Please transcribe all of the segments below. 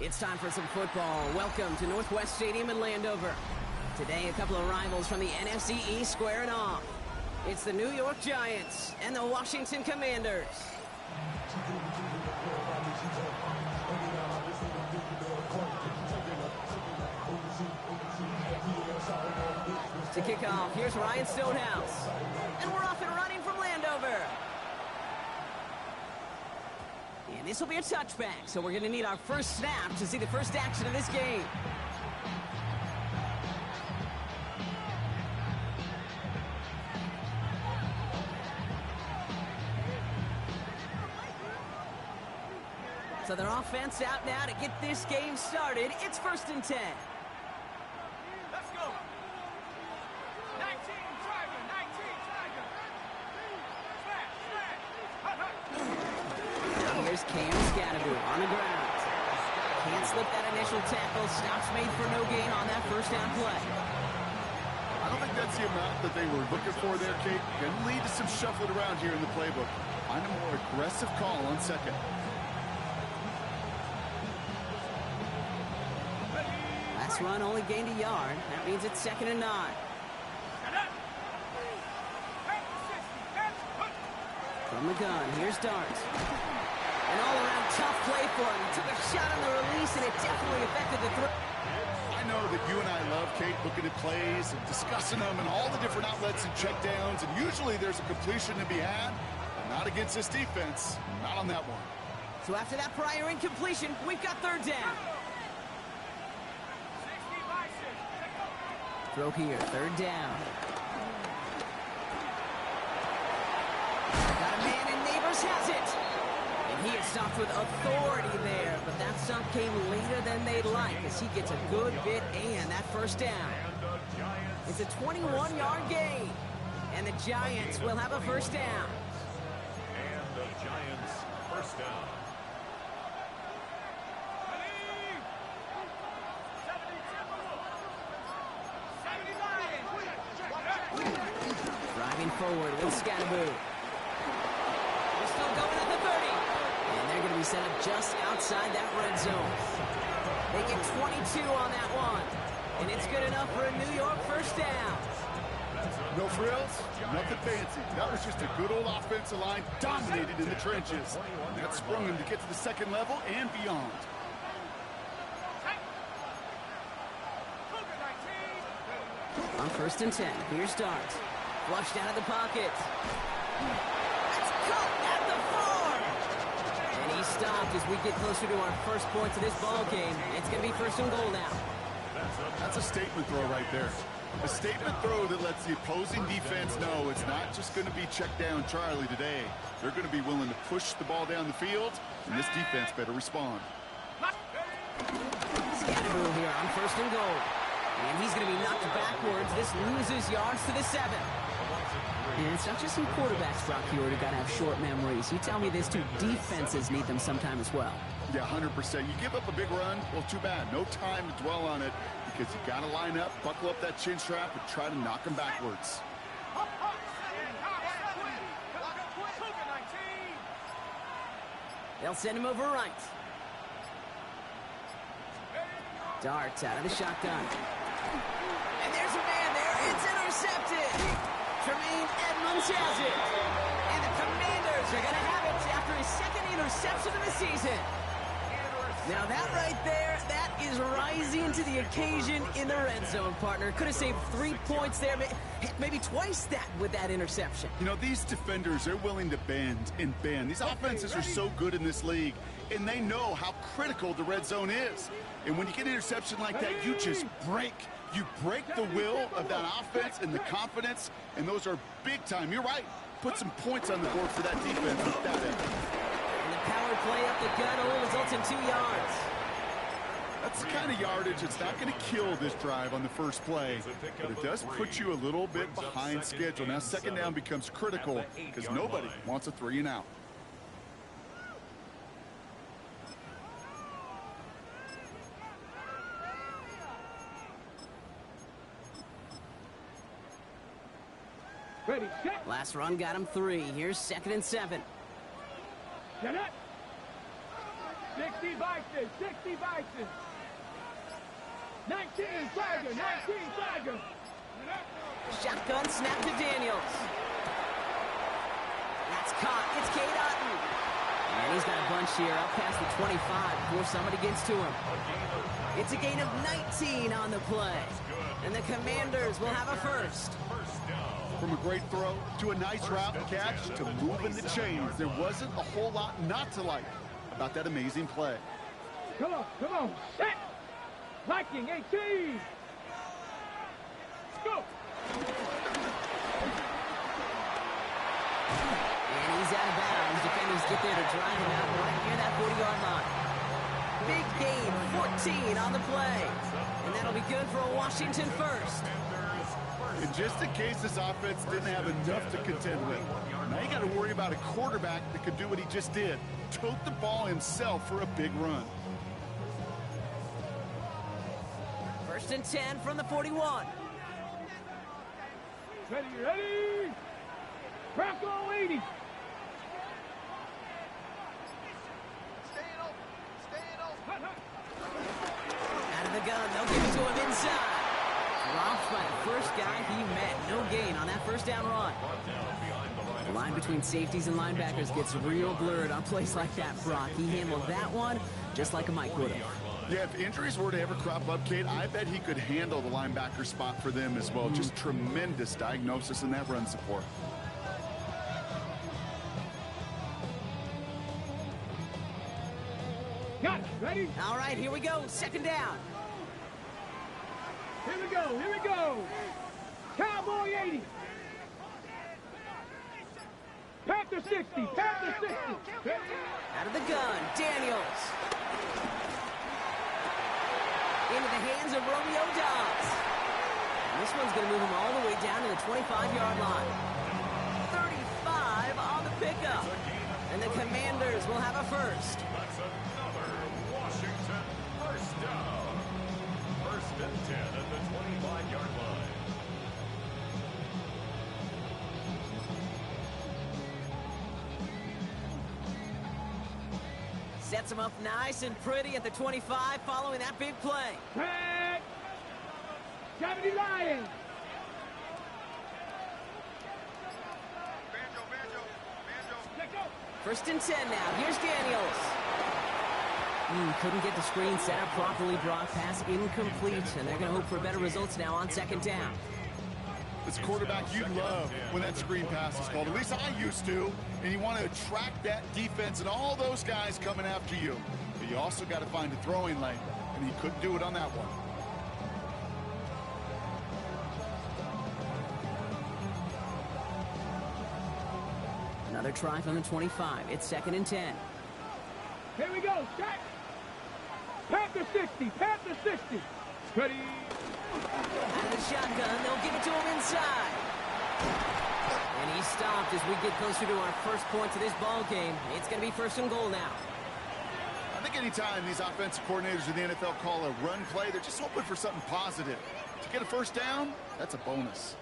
It's time for some football. Welcome to Northwest Stadium in Landover. Today, a couple of rivals from the NFC East squaring off. It's the New York Giants and the Washington Commanders. To kick off, here's Ryan Stonehouse. And we're off and running from Landover. And this will be a touchback, so we're going to need our first snap to see the first action of this game. So their offense out now to get this game started. It's 1st and 10. Let's go. 19, driver, 19, driver. Here's Cam Scatterby on the ground. Can't slip that initial tackle. Stops made for no gain on that first down play. I don't think that's the amount that they were looking for there, Kate. Going to lead to some shuffling around here in the playbook. Find a more aggressive call on second. Last run only gained a yard. That means it's 2nd and 9. From the gun, here's Dart. An all-around tough play for him. He took a shot on the release, and it definitely affected the throw. I know that you and I love, Kate, looking at plays and discussing them and all the different outlets and checkdowns, and usually there's a completion to be had, but not against this defense. Not on that one. So after that prior incompletion, we've got 3rd down. Throw here, 3rd down. Got a man, and Neighbors has it. And he is stopped with authority there, but that stop came later than they'd like as he gets a good bit and that first down. It's a 21-yard gain, and the Giants will have a first down. And the Giants first down. Driving forward with Scatterby. They're still going at the 30. And they're going to be set up just outside that red zone. They get 22 on that one. And it's good enough for a New York first down. No frills, nothing fancy. That was just a good old offensive line dominated in the trenches. That sprung him to get to the second level and beyond. On 1st and 10, here's Dart. Flushed out of the pocket. That's caught at the 4. And he stopped as we get closer to our first points of this ball game. It's going to be 1st and goal now. That's a statement throw right there. A statement throw that lets the opposing defense know it's not just going to be check down Charlie today. They're going to be willing to push the ball down the field, and this defense better respond. Scatterby here on 1st and goal. And he's going to be knocked backwards. This loses yards to the 7. And it's not just some quarterbacks, Brock Huard, who got to have short memories. You tell me this too, defenses need them sometime as well. Yeah, 100%. You give up a big run, well, too bad. No time to dwell on it because you got to line up, buckle up that chin strap, and try to knock them backwards. They'll send him over right. Dart out of the shotgun. And there's a man there. It's intercepted. Tremaine Edmonds has it. And the Commanders are going to have it after his 2nd interception of the season. Now that right there, that is rising to the occasion in the red zone, partner. Could have saved 3 points there, maybe twice that with that interception. You know, these defenders, they're willing to bend and bend. These offenses are so good in this league, and they know how critical the red zone is. And when you get an interception like that, you just break. You break the will of that offense and the confidence, and those are big time. You're right. Put some points on the board for that defense with that effort. And the power play up the gut only results in 2 yards. That's the kind of yardage that's not going to kill this drive on the first play, but it does put you a little bit behind schedule. Now 2nd down becomes critical because nobody wants a 3 and out. Ready, set. Last run got him 3. Here's 2nd and 7. Get it. 60 Vikings, 60 Vikings. 19 Tiger, 19 Tiger. Shotgun snap to Daniels. That's caught. It's Cade Otton. And he's got a bunch here out past the 25 before somebody gets to him. It's a gain of 19 on the play. And the Commanders will have a first. From a great throw to a nice route catch to moving the chains, there wasn't a whole lot not to like about that amazing play. Come on, set. Viking 18. Go. And he's out of bounds. Defenders get there to drive him out right near that 40-yard line. Big gain, 14 on the play. And that'll be good for a Washington first. And just in case this offense didn't have enough to contend with, now you got to worry about a quarterback that could do what he just did. Tote the ball himself for a big run. First and 10 from the 41. Ready. Bronco 80. Out of the gun, they'll give it to him inside. Dropped by the first guy he met. No gain on that first down run. The line between safeties and linebackers gets real blurred on plays like that, Brock. He handled that one just like a Mike would have. Yeah, if injuries were to ever crop up, Kate, I bet he could handle the linebacker spot for them as well. Just tremendous diagnosis in that run support. Got it. Ready? All right, here we go. Second down. Here we go. Cowboy 80. Panther 60. Out of the gun, Daniels. Into the hands of Romeo Doubs. And this one's going to move him all the way down to the 25-yard line. 35 on the pickup. And the Commanders will have a first. That's another Washington first down. First and 10 at the 25-yard line. Sets him up nice and pretty at the 25 following that big play. Tag. 70 Lions. Let go. First and 10 now. Here's Daniels. Couldn't get the screen set up properly. Brock, pass incomplete. And they're going to hope for better results now on second down. This quarterback you love when that screen pass is called. At least I used to. And you want to attract that defense and all those guys coming after you. But you also got to find a throwing lane. And he couldn't do it on that one. Another try from the 25. It's second and 10. Here we go. Set. Panther 60. Ready. Out of the shotgun, they'll give it to him inside. And he stopped as we get closer to our first point to this ball game. It's going to be first and goal now. I think anytime these offensive coordinators in the NFL call a run play, they're just hoping for something positive. To get a first down, that's a bonus.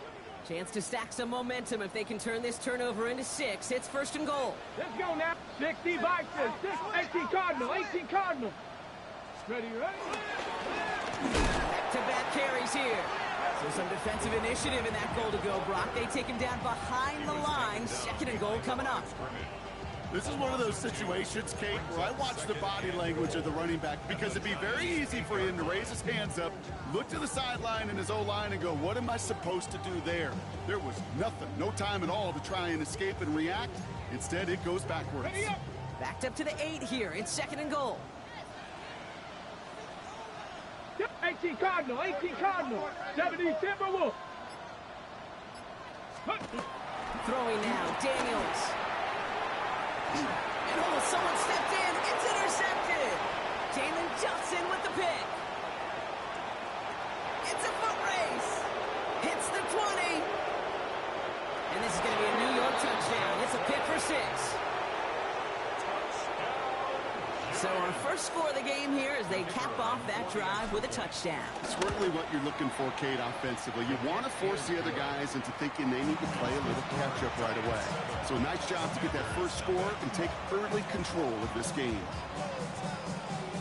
Chance to stack some momentum if they can turn this turnover into 6. It's first and goal. Let's go now. 60 Vikings. 18 Cardinal. Ready. Back-to-back carries here. So some defensive initiative in that goal to go, Brock. They take him down behind the line. Second and goal coming up. This is one of those situations, Kate, where I watch the body language of the running back because it'd be very easy for him to raise his hands up, look to the sideline in his O-line and go, what am I supposed to do there? There was nothing, no time at all to try and escape and react. Instead, it goes backwards. Backed up to the 8 here. It's second and goal. 18 Cardinal. 70 Timberwolves. Throwing now, Daniels. And someone stepped in. It's intercepted. Jalen Johnson with the pick. It's a foot race. Hits the 20. And this is going to be a New York touchdown. It's a pick for 6. So our first score of the game here as they cap off that drive with a touchdown. It's really what you're looking for, Kate, offensively. You want to force the other guys into thinking they need to play a little catch-up right away. So nice job to get that first score and take early control of this game.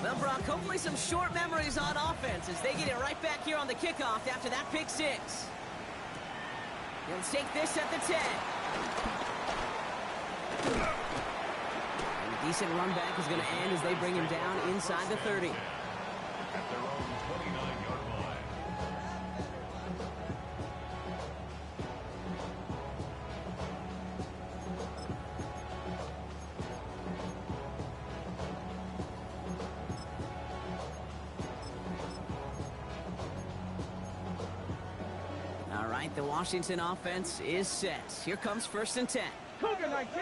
Well, Brock, hopefully some short memories on offense as they get it right back here on the kickoff after that pick six. They'll take this at the 10. And a decent run back is going to end as they bring him down inside the 30. At their own 29-yard line. All right, the Washington offense is set. Here comes 1st and 10. Cougar 19.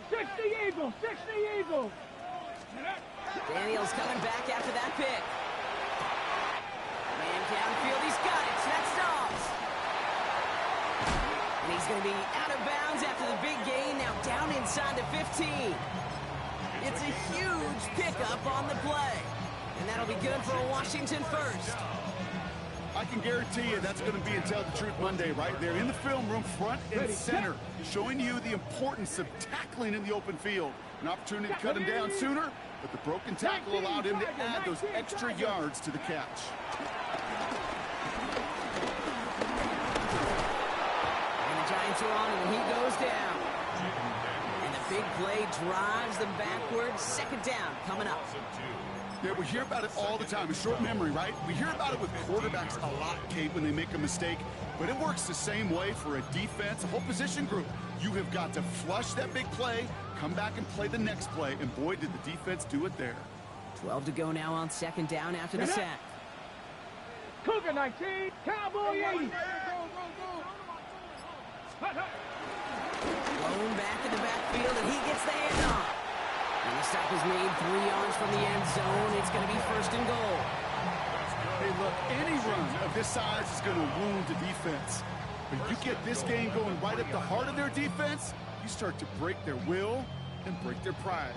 60 Eagles. 60 Eagles. Daniels coming back after that pick. Man downfield, he's got it. That stops. And he's going to be out of bounds after the big gain. Now down inside the 15. It's a huge pickup on the play. And that'll be good for a Washington first. I can guarantee you that's going to be in Tell the Truth Monday right there in the film room, front and center, showing you the importance of tackling in the open field. An opportunity to cut him down sooner, but the broken tackle allowed him to add those extra yards to the catch. And the Giants are on him, and he goes down. And the big play drives them backwards. 2nd down coming up. Yeah, we hear about it all the time. A short memory, right? We hear about it with quarterbacks a lot, Kate, when they make a mistake. But it works the same way for a defense, a whole position group. You have got to flush that big play, come back and play the next play. And boy, did the defense do it there. 12 to go now on 2nd down after the sack. Cougar 19. Cowboy 80. Blown back in the backfield, and he gets the handoff. And the stop is made 3 yards from the end zone. It's going to be 1st and goal. Hey, look, any run of this size is going to wound the defense. But you get this game going right at the heart of their defense, you start to break their will and break their pride.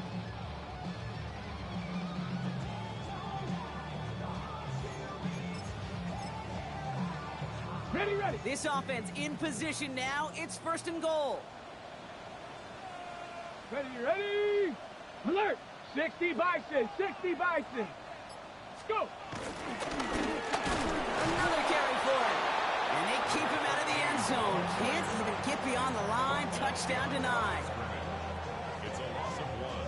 Ready, ready. This offense in position now. It's 1st and goal. Ready, ready. Alert. 60 Bison. 60 Bison. Let's go. Another carry for him. And they keep him out of the end zone. Can't even get beyond the line. Touchdown denied. It's a loss of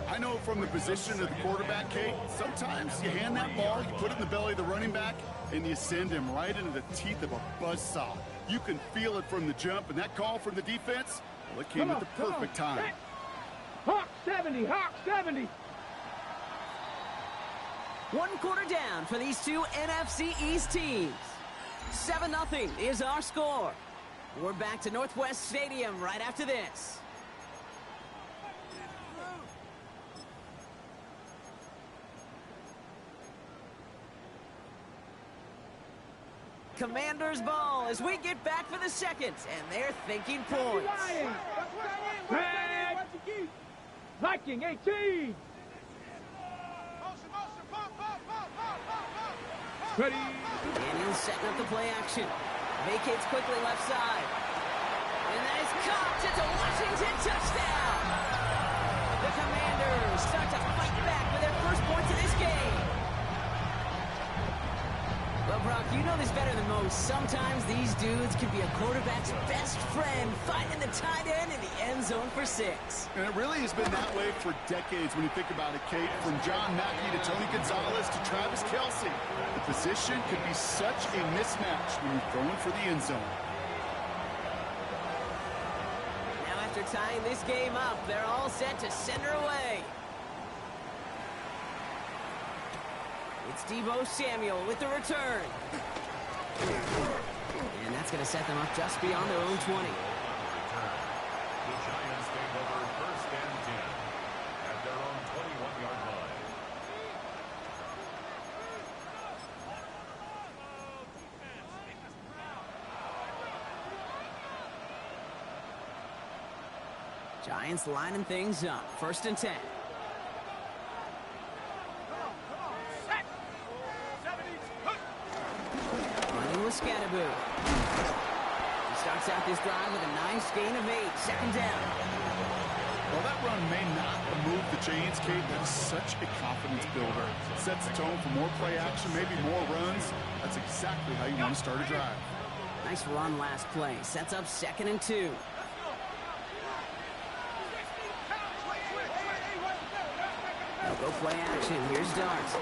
1. I know from the position of the quarterback, Kate, sometimes you hand that ball, you put it in the belly of the running back, and you send him right into the teeth of a buzzsaw. You can feel it from the jump, and that call from the defense, well, it came at the perfect time. Hawk 70. Hawk 70. 1 quarter down for these two NFC East teams. 7-0 is our score. We're back to Northwest Stadium right after this. Commanders ball as we get back for the 2nd, and they're thinking points. Red. Viking 18. Ready. Daniels setting up the play action. Vacates quickly left side. And that is caught. It's a Washington touchdown. The Commanders start to fight back with their first points of this game. Well, Brock, you know this better than most. Sometimes these dudes can be a quarterback's best friend, finding the tight end in the end zone for 6. And it really has been that way for decades when you think about it, Kate. From John Mackey to Tony Gonzalez to Travis Kelce. The position could be such a mismatch when you're going for the end zone. Now after tying this game up, they're all set to center away. It's Deebo Samuel with the return. And that's going to set them up just beyond their own 20. The Giants take over 1st and 10 at their own 21-yard line. Giants lining things up. 1st and 10. Scatterboo. He starts out this drive with a nice gain of 8. Second down. Well, that run may not move the chains, Kate. That is such a confidence builder. Sets the tone for more play action, maybe more runs. That's exactly how you want to start a drive. Nice run last play. Sets up 2nd and 2. They'll go play action. Here's Darts.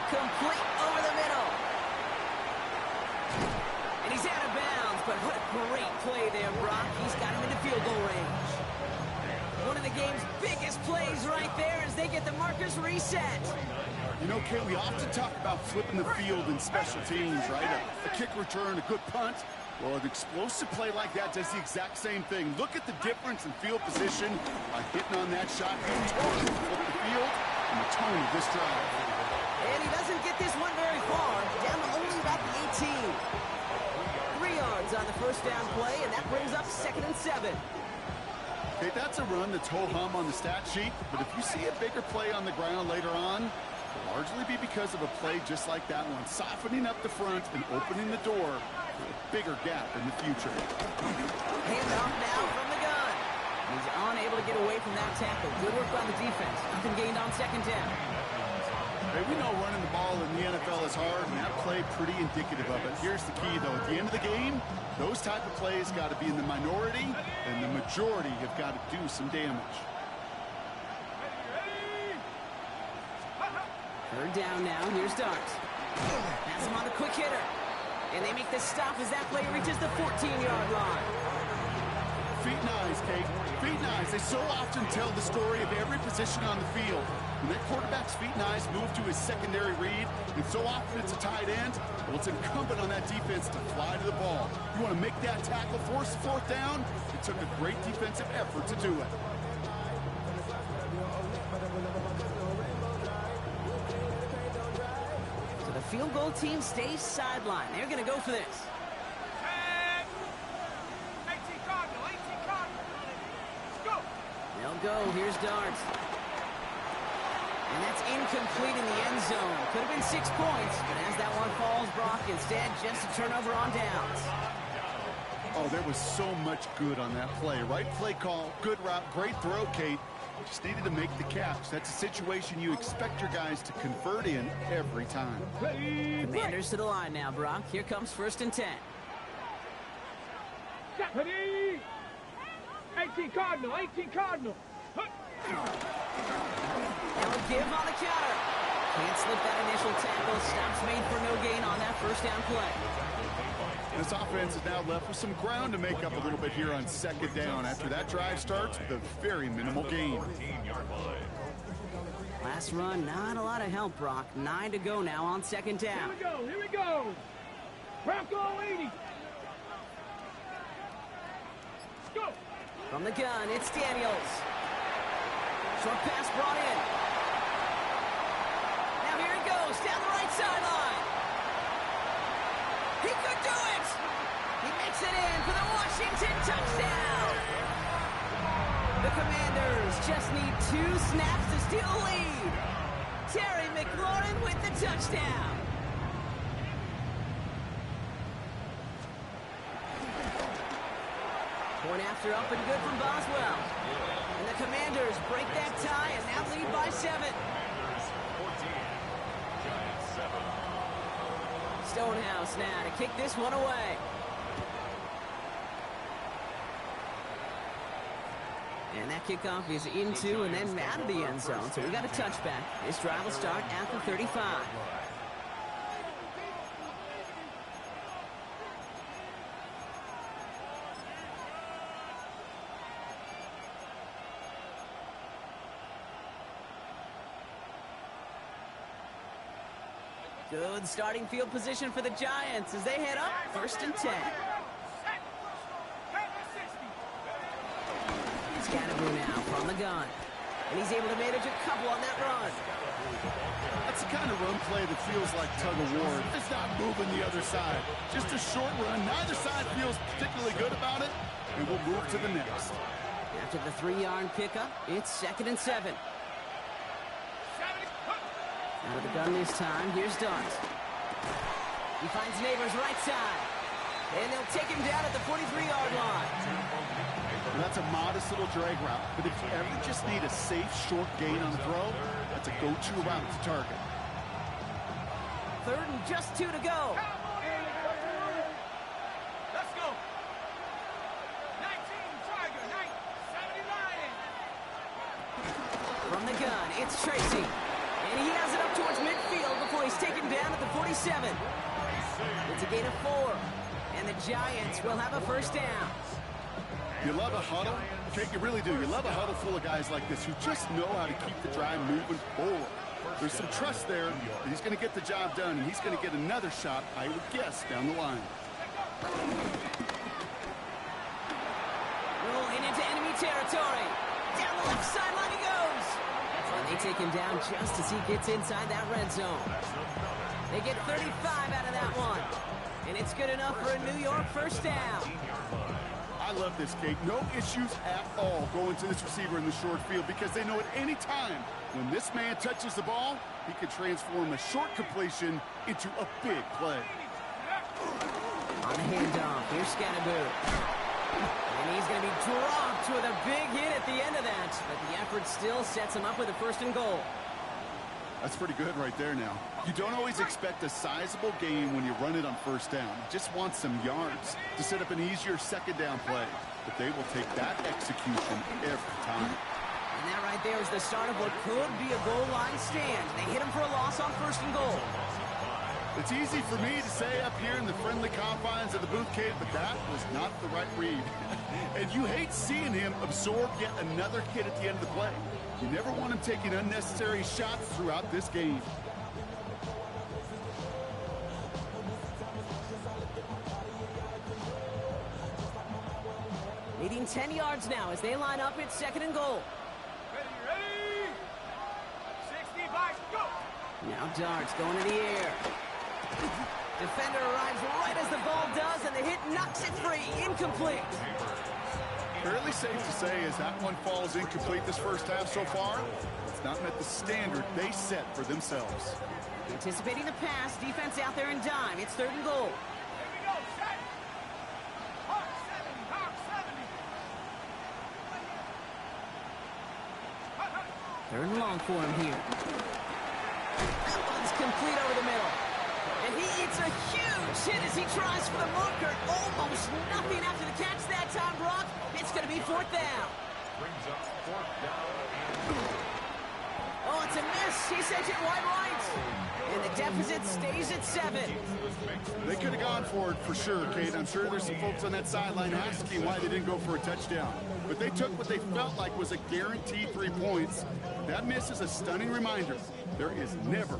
Complete over the middle. And he's out of bounds, but what a great play there, Brock. He's got him into field goal range. One of the game's biggest plays right there as they get the markers reset. You know, Kate, we often talk about flipping the field in special teams, right? A kick return, a good punt. Well, an explosive play like that does the exact same thing. Look at the difference in field position by hitting on that shot. You totally flip the field and the tone of this drive. And he doesn't get this one very far, down to only about the 18. 3 yards on the first down play, and that brings up 2nd and 7. Okay, that's a run that's ho-hum on the stat sheet, but if you see a bigger play on the ground later on, it'll largely be because of a play just like that one, softening up the front and opening the door for a bigger gap in the future. Hand off now from the gun. He's unable to get away from that tackle. Good work by the defense. Nothing gained on 2nd down. Hey, we know running the ball in the NFL is hard, and that play pretty indicative of it. Here's the key, though. At the end of the game, those type of plays got to be in the minority, and the majority have got to do some damage. 3rd down now. Here's Darts. Pass him on the quick hitter. And they make the stop as that play reaches the 14-yard line. Feet and eyes, Kate. Feet and eyes. They so often tell the story of every position on the field. When that quarterback's feet and eyes move to his secondary read, and so often it's a tight end, well, it's incumbent on that defense to fly to the ball. You want to make that tackle, force the 4th down? It took a great defensive effort to do it. So the field goal team stays sidelined. They're going to go for this. They'll go. Here's Darts. And that's incomplete in the end zone. Could have been 6 points, but as that one falls, Brock, instead just a turnover on downs. Oh, there was so much good on that play. Right play call, good route, great throw, Kate. Just needed to make the catch. That's a situation you expect your guys to convert in every time. Commanders to the line now, Brock. Here comes 1st and 10. 18 Cardinal, 18 Cardinal. Now a give on the counter. Can't slip that initial tackle. Stops made for no gain on that 1st down play. This offense is now left with some ground to make up a little bit here on 2nd down after that drive starts with a very minimal gain. Last run, not a lot of help, Brock. 9 to go now on 2nd down. Here we go. Bronco 80. Go. From the gun, it's Daniels. Short pass brought in. Now here he goes, down the right sideline. He could do it! He makes it in for the Washington touchdown! The Commanders just need 2 snaps to steal a lead. Terry McLaurin with the touchdown. Point after up and good from Boswell. And the Commanders break that tie and now lead by 7. Stonehouse now to kick this one away. And that kickoff is into and then out of the end zone. So we got a touchback. This drive will start at the 35. Good starting field position for the Giants as they head up 1st and 10. Scatterboo now from the gun. And he's able to manage a couple on that run. That's the kind of run play that feels like tug of war. It's not moving the other side. Just a short run. Neither side feels particularly good about it. And we'll move to the next. After the 3-yard pickup, it's 2nd and 7. Out of the gun this time, here's Darts. He finds Neighbors right side. And they'll take him down at the 43-yard line. And that's a modest little drag route. But if you ever just need a safe, short gain on the throw, that's a go-to route to target. 3rd and just 2 to go. Let's go. 19 Tiger, 79. From the gun, it's Tracy. And he has it up towards midfield before he's taken down at the 47. It's a gain of 4. And the Giants will have a first down. You love a huddle? Okay, you really do. You love a huddle full of guys like this who just know how to keep the drive moving forward. There's some trust there that he's going to get the job done, and he's going to get another shot, I would guess, down the line. Rolling into enemy territory. Down the left sideline he goes. And they take him down just as he gets inside that red zone. They get 35 out of that one. And it's good enough for a New York first down. I love this, Kate. No issues at all going to this receiver in the short field because they know at any time when this man touches the ball, he can transform a short completion into a big play. On the handoff, here's Scannaboo. And he's going to be dropped with a big hit at the end of that. But the effort still sets him up with a 1st and goal. That's pretty good right there now. You don't always expect a sizable gain when you run it on 1st down. You just want some yards to set up an easier 2nd down play. But they will take that execution every time. And that right there is the start of what could be a goal line stand. They hit him for a loss on 1st and goal. It's easy for me to say up here in the friendly confines of the booth, Kate, but that was not the right read. And you hate seeing him absorb yet another hit at the end of the play. You never want him taking unnecessary shots throughout this game. Leading 10 yards now as they line up at 2nd and goal. Ready? 60 bikes, go. Now Darts going in the air. Defender arrives right as the ball does, and the hit knocks it free. Incomplete. Fairly safe to say as that one falls incomplete this first half so far, it's not met the standard they set for themselves. Anticipating the pass, defense out there in dime. It's 3rd and goal. Here we go, set. Hawk 70, Hawk 70. 3rd and long for him here. That one's complete over the middle. And he eats a huge hit as he tries for the marker. Almost nothing after the catch that time, Brock. It's going to be 4th down. Brings up 4th down and Oh, it's a miss. He sent it wide right. And the deficit stays at 7. They could have gone for it for sure, Kate. I'm sure there's some folks on that sideline asking why they didn't go for a touchdown. But they took what they felt like was a guaranteed 3 points. That miss is a stunning reminder. There is never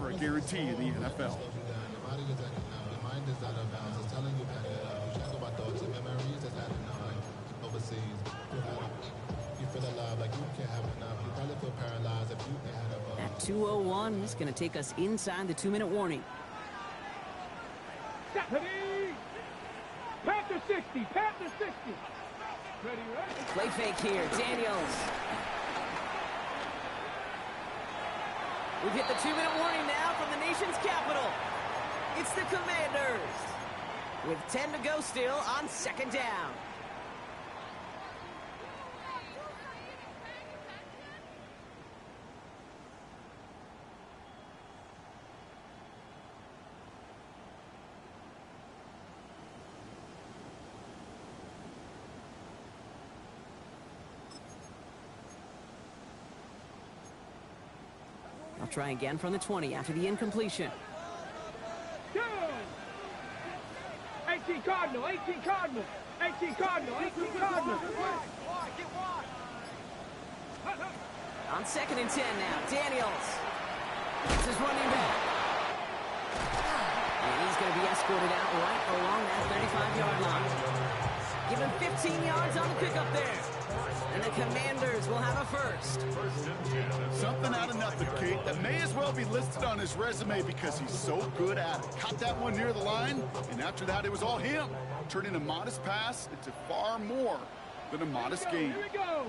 a guarantee in the NFL. At 2:01, he's going to take us inside the 2-minute warning. Ready? Panther 60, Panther 60. Ready? Play fake here, Daniels. We've hit the 2-minute warning now from the nation's capital. It's the Commanders. With 10 to go still on 2nd down. I'll try again from the 20 after the incompletion. Go! 18 Cardinal, 18 Cardinal, 18 Cardinal, 18 Cardinal. On 2nd and 10 now, Daniels. This is running back. And he's going to be escorted out right along that 35-yard line. Give him 15 yards on the pickup there. And the Commanders will have a first. Something out of nothing, Kate, that may as well be listed on his resume because he's so good at it. Caught that one near the line, and after that, it was all him. Turning a modest pass into far more than a modest gain. Here we go.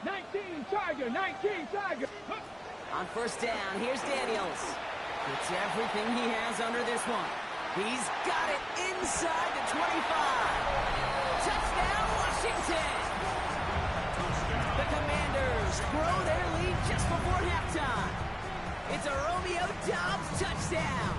19 Tiger, 19 Tiger. On 1st down, here's Daniels. It's everything he has under this one. He's got it inside the 25. Touchdown, Washington! The Commanders grow their lead just before halftime. It's a Romeo Doubs touchdown.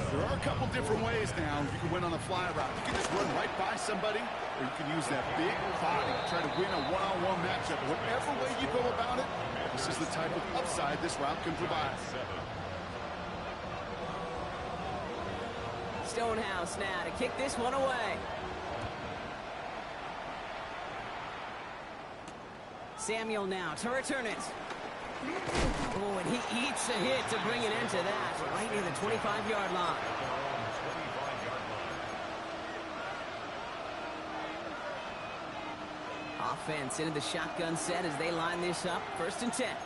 There are a couple different ways now you can win on a fly route. You can just run right by somebody, or you can use that big body to try to win a one-on-one matchup. Whatever way you go about it, this is the type of upside this route can provide. Stonehouse now to kick this one away. Samuel now to return it. Oh, and he eats a hit to bring an end to that, right near the 25-yard line. Offense into the shotgun set as they line this up. 1st and 10.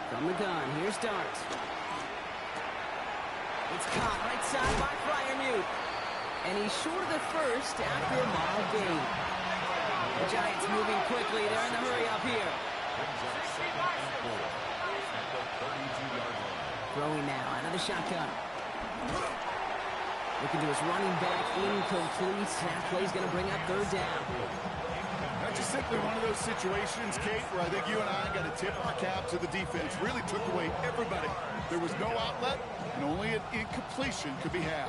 From the gun, here's Dart. It's caught right side by Freiermuth. And he's short of the first after a mild gain. The Giants moving quickly. They're in the hurry up here. Throwing now out of the shotgun. Looking to his running back, incomplete. That play's going to bring up 3rd down. That's just simply one of those situations, Kate, where I think you and I got to tip our cap to the defense. Really took away everybody. There was no outlet, and only an incompletion could be had.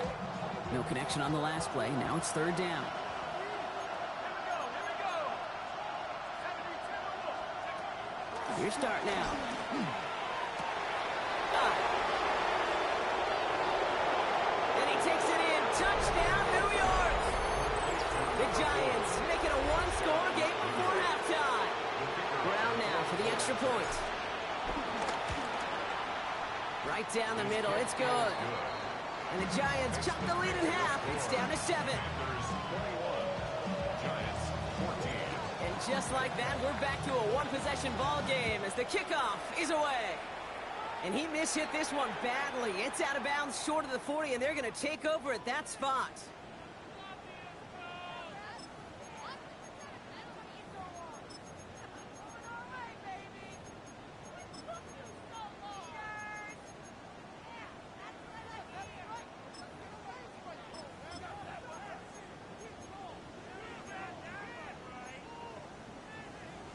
No connection on the last play. Now it's 3rd down. Here's Dart now. And he takes it in. Touchdown, New York! The Giants make it a one-score game before halftime. Brown now for the extra point. Right down the middle. It's good. And the Giants chop the lead in half. It's down to 7. And just like that, we're back to a one-possession ball game as the kickoff is away. And he mishit this one badly. It's out of bounds short of the 40, and they're going to take over at that spot.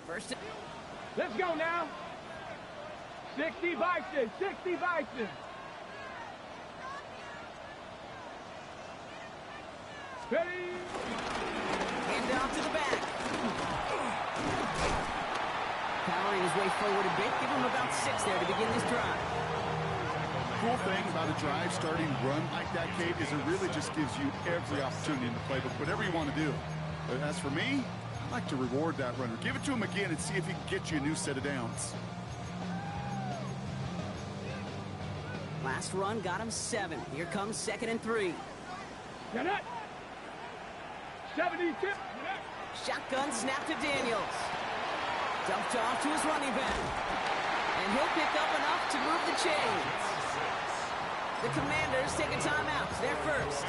First. Let's go now. 60 Bison, 60 Bison. Ready? Hand off to the back. Powering his way forward a bit. Give him about 6 there to begin this drive. Cool thing about a drive starting run like that, Kate, is it really just gives you every opportunity in the playbook, whatever you want to do. But as for me, I like to reward that runner. Give it to him again and see if he can get you a new set of downs. Last run got him 7. Here comes 2nd and 3. Get it. 72. Shotgun snap to Daniels. Dumped off to his running back. And he'll pick up enough to move the chains. The Commanders take a timeout. They're first.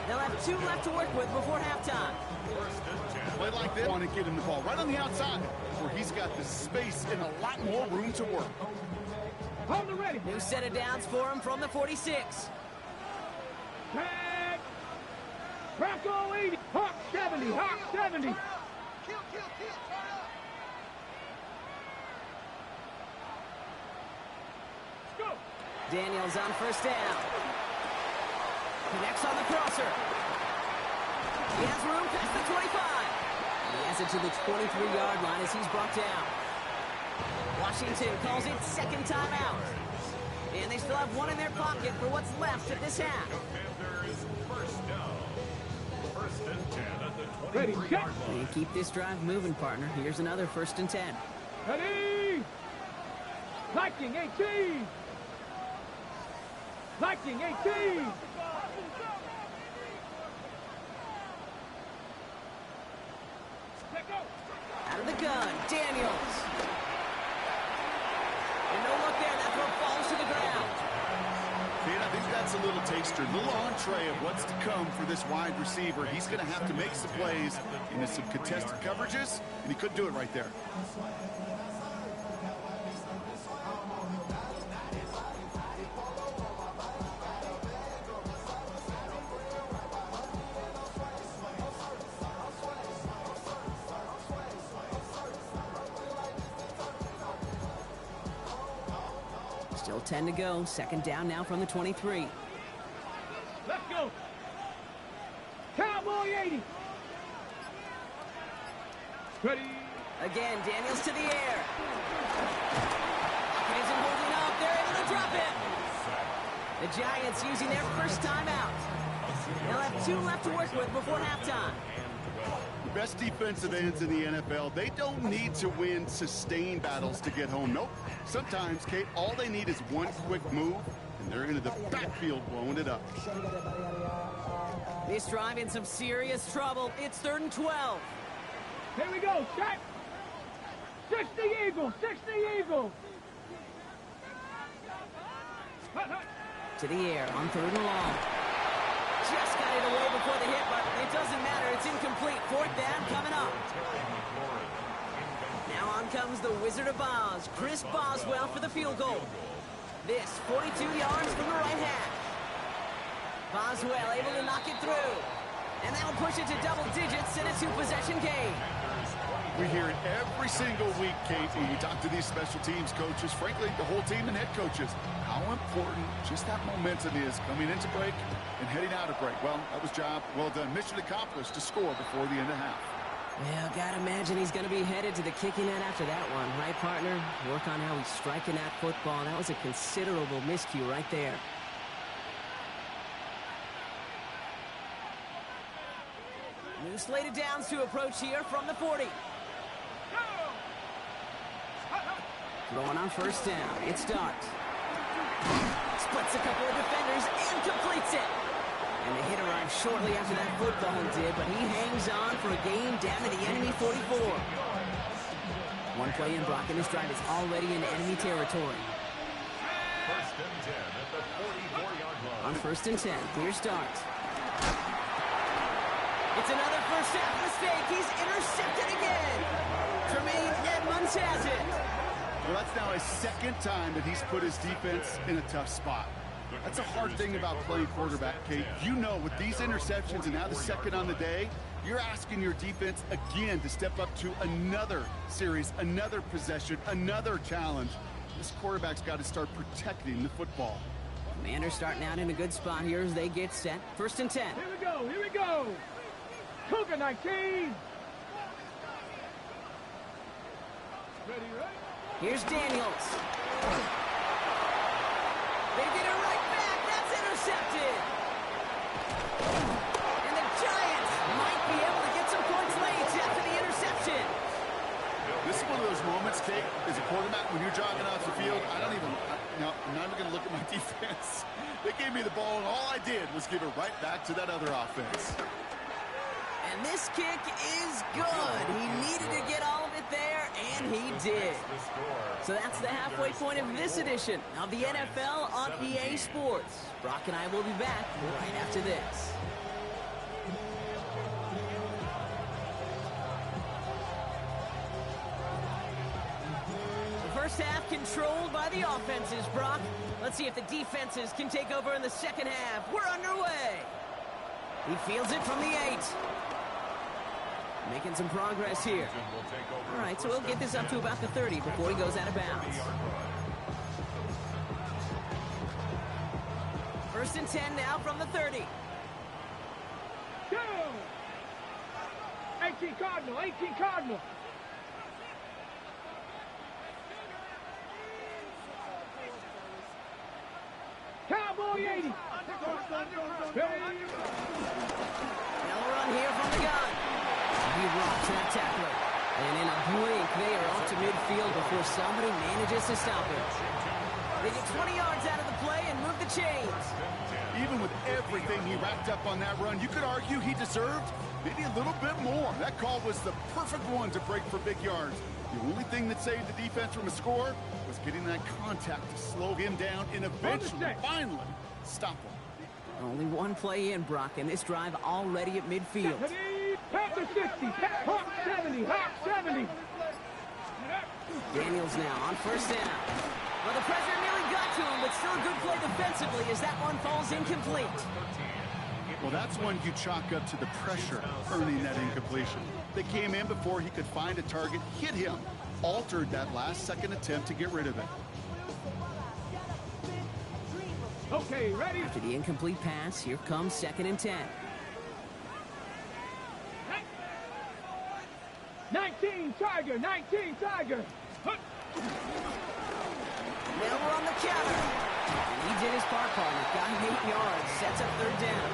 They'll have 2 left to work with before halftime. Play like this, want to get him the ball right on the outside where he's got the space and a lot more room to work. Hold it ready. New set of downs for him from the 46. Tag. Bronco 80. Hawk 70. Hawk 70. Go. Daniels on 1st down. Connects on the crosser. He has room past the 25. He has it to the 23-yard line as he's brought down. Washington calls it 2nd timeout. And they still have 1 in their pocket for what's left of this half. Commanders first down. 1st and 10 at the Ready, 23-yard set. line. And keep this drive moving, partner. Here's another 1st and 10. Ready. Viking 18. Viking 18. Out of the gun, Daniels. And no look there, that throw falls to the ground. And I think that's a a little taster, a little entree of what's to come for this wide receiver. He's going to have to make some plays into some contested coverages, and he couldn't do it right there. Still 10 to go. Second down now from the 23. Let's go. Cowboy 80. Ready. Again, Daniels to the air. Hopkins isn't holding up. They're able to drop it. The Giants using their first timeout. They'll have 2 left to work with before halftime. The best defensive ends in the NFL, they don't need to win sustained battles to get home. Nope. Sometimes, Kate, all they need is one quick move, and they're into the backfield blowing it up. This drive in some serious trouble. It's 3rd and 12. Here we go. Check. 60 Eagles. 60 Eagles. To the air on 3rd and long. Just got it away before the hit, but it doesn't matter. It's incomplete. 4th down coming up. Now on comes the Wizard of Oz, Chris Boswell for the field goal. This 42 yards from the right half. Boswell able to knock it through. And that'll push it to double digits in a 2-possession game. We hear it every single week, Kate, when we talk to these special teams coaches, frankly, the whole team and head coaches, how important just that momentum is coming into break and heading out of break. Well, that was job well done. Mission accomplished to score before the end of half. Well, gotta imagine he's gonna be headed to the kicking net after that one, right, partner? Work on how he's striking that football. That was a considerable miscue right there. New slated downs to approach here from the 40. Throwing on 1st down. It's Dart. Splits a couple of defenders and completes it. And the hit arrived shortly after that football did, but he hangs on for a gain down to the enemy 44. One play in, Brock, and this drive is already in enemy territory. 1st and 10 at the 44-yard line. On 1st and 10, here's Dart. It's another first half mistake. He's intercepted again. Tremaine Edmonds has it. Well, that's now his 2nd time that he's put his defense in a tough spot. That's a hard thing about playing quarterback, Kate. You know, with these interceptions and now the 2nd on the day, you're asking your defense again to step up to another series, another possession, another challenge. This quarterback's got to start protecting the football. Commanders starting out in a good spot here as they get set. 1st and 10. Here we go. Here we go. Cougar 19. Ready, right? Here's Daniels. They get it right back. That's intercepted. And the Giants might be able to get some points late after the interception. This is one of those moments, Kate, as a quarterback, when you're jogging off the field, I'm not even going to look at my defense. They gave me the ball, and all I did was give it right back to that other offense. And this kick is good. He needed to get all of it there, and he did. So that's the halfway point of this edition of the NFL on EA Sports. Brock and I will be back right after this. The first half controlled by the offenses, Brock. Let's see if the defenses can take over in the 2nd half. We're underway. He fields it from the 8. Making some progress here. All right, so we'll get this up to about the 30 before he goes out of bounds. 1st and 10 now from the 30. Go! 18 Cardinal. 18 Cardinal. Cowboy 80. They'll run here from the gun. He rocks that tackler. And in a blink, they are off to midfield before somebody manages to stop him. They get 20 yards out of the play and move the chains. Even with everything he racked up on that run, you could argue he deserved maybe a little bit more. That call was the perfect one to break for big yards. The only thing that saved the defense from a score was getting that contact to slow him down and eventually, finally, stop him. Only one play in, Brock, and this drive already at midfield. Panther 60, Hawk 70, Hawk 70. Daniels now on first down. Well, the pressure nearly got to him, but still a good play defensively as that one falls incomplete. Well, that's one you chalk up to the pressure earning that incompletion. They came in before he could find a target, hit him, altered that last-second attempt to get rid of it. Okay, ready? After the incomplete pass, here comes 2nd and 10. 19 Tiger, 19 Tiger. Now we're on the counter. And he did his part, partner. Got him 8 yards. Sets up 3rd down.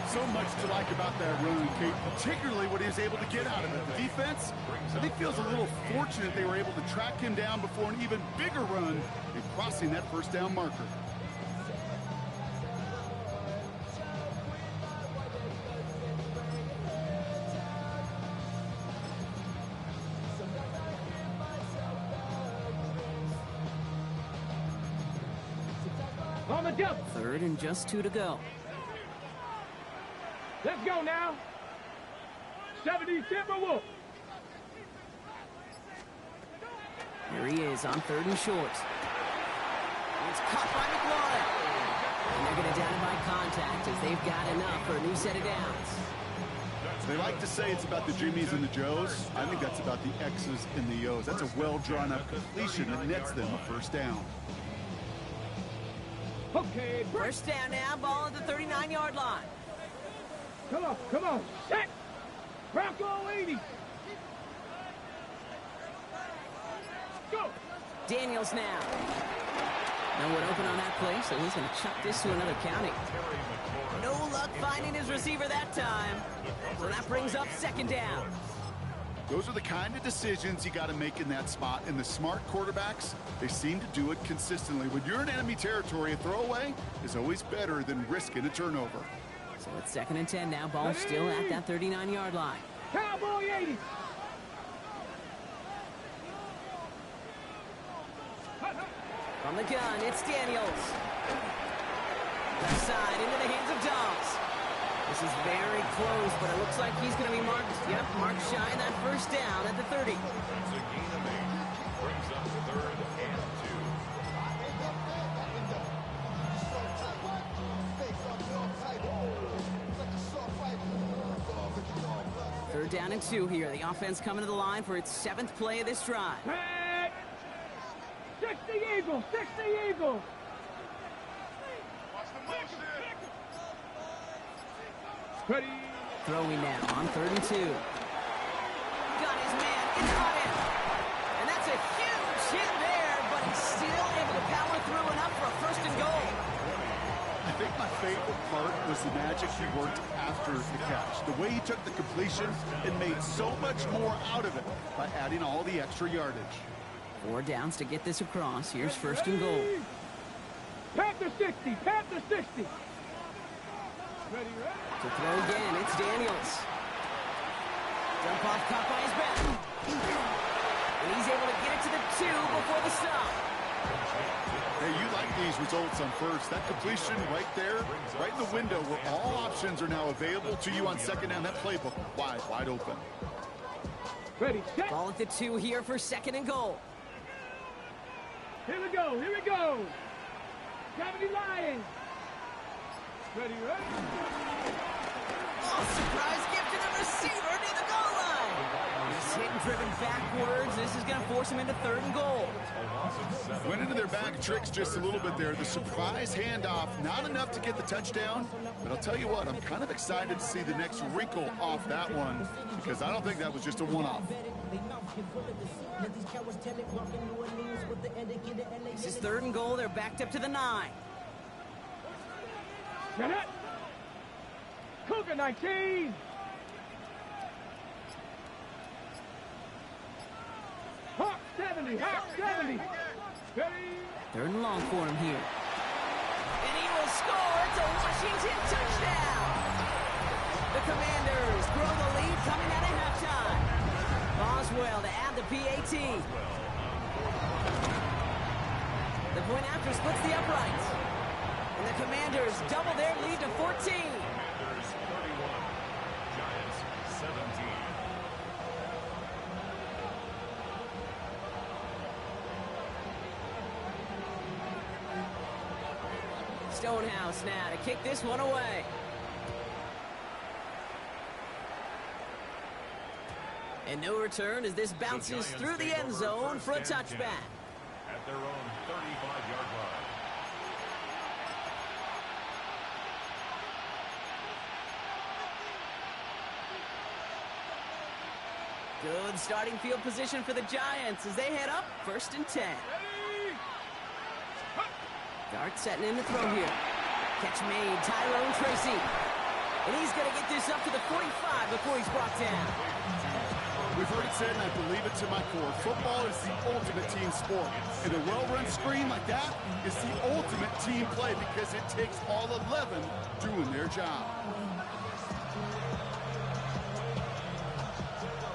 So much to like about that run, Kate, particularly what he was able to get out of it. The defense, I think, feels a little fortunate they were able to track him down before an even bigger run in crossing that 1st down marker. On the jump. 3rd and just 2 to go. Let's go now. 70 Timberwolf. Here he is on 3rd and short. It's caught by McLaurin. And they're going to down him by contact as they've got enough for a new set of downs. They like to say it's about the Jimmies and the Joes. I think that's about the X's and the O's. That's a well-drawn-up completion that nets them a 1st down. Okay, break. 1st down now, ball at the 39-yard line. Come on, set. Bronco 80. Go. Daniels now. No one open on that play, so he's going to chuck this to another county. No luck finding his receiver that time. So that brings up 2nd down. Those are the kind of decisions you got to make in that spot. And the smart quarterbacks, they seem to do it consistently. When you're in enemy territory, a throwaway is always better than risking a turnover. So it's 2nd and 10 now. Ball still at that 39-yard line. Cowboy 80. From the gun, it's Daniels. Left side into the hands of Dobbs. This is very close, but it looks like he's going to be marked. Yep, marked shy that 1st down at the 30. It's a gain of 8. Brings up 3rd and 2. 3rd down and 2 here. The offense coming to the line for its 7th play of this drive. Hey. 60 Eagles, 60 Eagles. Ready. Throwing now on 3rd and 2. Got his man and caught him. And that's a huge hit there, but he's still able to power through enough for a 1st and goal. I think my favorite part was the magic he worked after the catch. The way he took the completion and made so much more out of it by adding all the extra yardage. 4 downs to get this across. Here's 1st and goal. Panther 60, Panther 60. Ready. To throw again, it's Daniels. Jump off, caught by his back. And he's able to get it to the 2 before the stop. Hey, you like these results on 1st. That completion right there, right in the window where all options are now available to you on 2nd down. That playbook wide open. Ready, set. Ball at the 2 here for 2nd and goal. Here we go, here we go. 70 Lions. Ready. Oh, surprise gift to the receiver near the goal line. He's hit and driven backwards. This is going to force him into 3rd and goal. Went into their bag of tricks just a little bit there. The surprise handoff, not enough to get the touchdown. But I'll tell you what, I'm kind of excited to see the next wrinkle off that one because I don't think that was just a one-off. This is 3rd and goal. They're backed up to the 9. Get it. Cougar 19. Hawk 70, Hawk 70. Ready. 3rd and long for him here. And he will score. It's a Washington touchdown. The Commanders grow the lead coming out of halftime. Boswell to add the PAT. The point after splits the uprights. And the Commanders double their lead to 14. Commanders 31, Giants 17. Stonehouse now to kick this one away. And no return as this bounces through the end zone for a touchback. At their own 35-yard line. Good starting field position for the Giants as they head up 1st and 10. Dart setting in the throw here. Catch made, Tyrone Tracy. And he's going to get this up to the 45 before he's brought down. We've heard it said, and I believe it to my core, football is the ultimate team sport. And a well-run screen like that is the ultimate team play because it takes all 11 doing their job.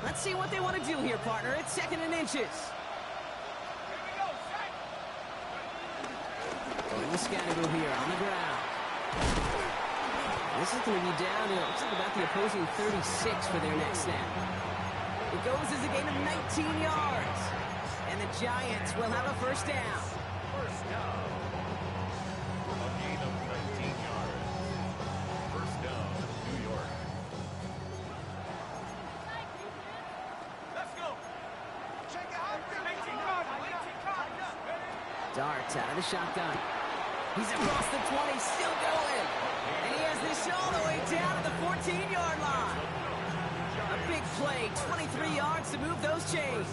Let's see what they want to do here, partner. It's 2nd and inches. Scatterboo here on the ground. This is going to be down to, looks like about the opposing 36 for their next snap. It goes as a gain of 19 yards. And the Giants will have a 1st down. First down. A gain of 19 yards. First down, New York. Let's go. Check out 18 Cardinal. Dart out of the shotgun. He's across the 20, still going. And he has this all the way down to the 14-yard line. A big play, 23 yards to move those chains.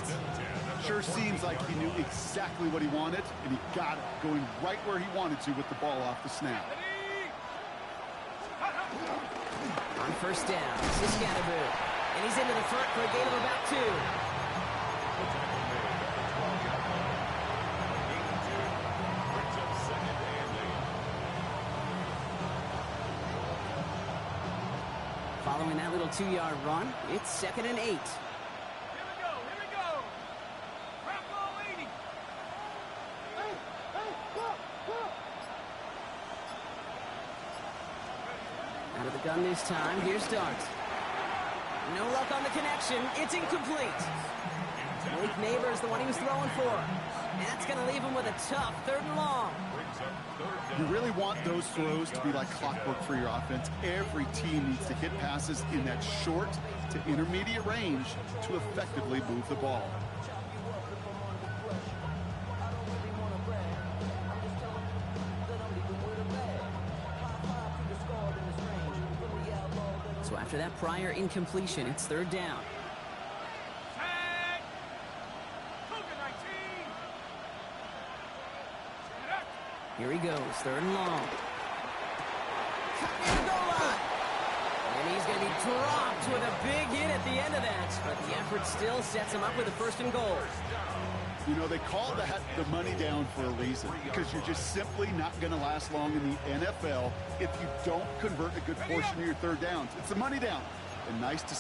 Sure seems like he knew exactly what he wanted, and he got it, going right where he wanted to with the ball off the snap. On 1st down, this is Scatterboo. And he's into the front for a gain of about 2. Following that little 2-yard run, it's 2nd and 8. Here we go. Grab ball 80. Out of the gun this time, here's Dart. No luck on the connection, it's incomplete. Malik Neighbors, the one he was throwing for. And that's going to leave him with a tough 3rd and long. You really want those throws to be like clockwork for your offense. Every team needs to hit passes in that short to intermediate range to effectively move the ball. So after that prior incompletion, it's 3rd down. Tag. Cougar 19. Here he goes, 3rd and long. Cut near the goal line. And he's going to be dropped with a big hit at the end of that. But the effort still sets him up with a 1st and goal. You know, they call that the money down for a reason, because you're just simply not going to last long in the NFL if you don't convert a good portion of your 3rd downs. It's the money down. And nice to